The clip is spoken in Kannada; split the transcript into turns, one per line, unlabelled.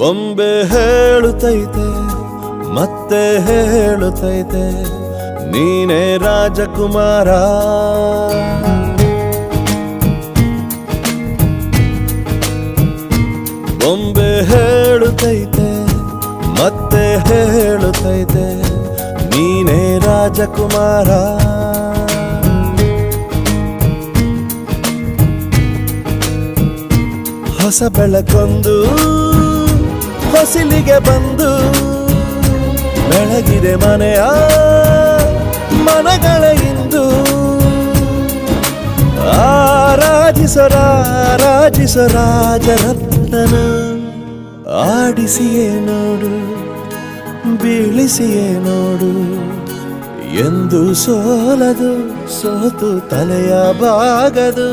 ಬೊಂಬೆ ಹೇಳುತ್ತೈತೆ ಮತ್ತೆ ಹೇಳುತ್ತೈತೆ ನೀನೇ ರಾಜಕುಮಾರ. ಬೊಂಬೆ ಹೇಳುತ್ತೈತೆ ಮತ್ತೆ ಹೇಳುತ್ತೈತೆ ನೀನೇ ರಾಜಕುಮಾರ. ಹೊಸ ಬೆಳಕೊಂದು ಹೊಸಿಲಿಗೆ ಬಂದು ಬೆಳಗಿದೆ ಮನೆಯ ಮನಗಳ ಇಂದು. ಆರಾಧಿಸೋ ರಾಜರತ್ನನ ಆಡಿಸಿಯೇ ನೋಡು ಬೀಳಿಸಿಯೇ ನೋಡು ಎಂದು ಸೋಲದು ಸೋತು ತಲೆಯ ಬಾಗದು.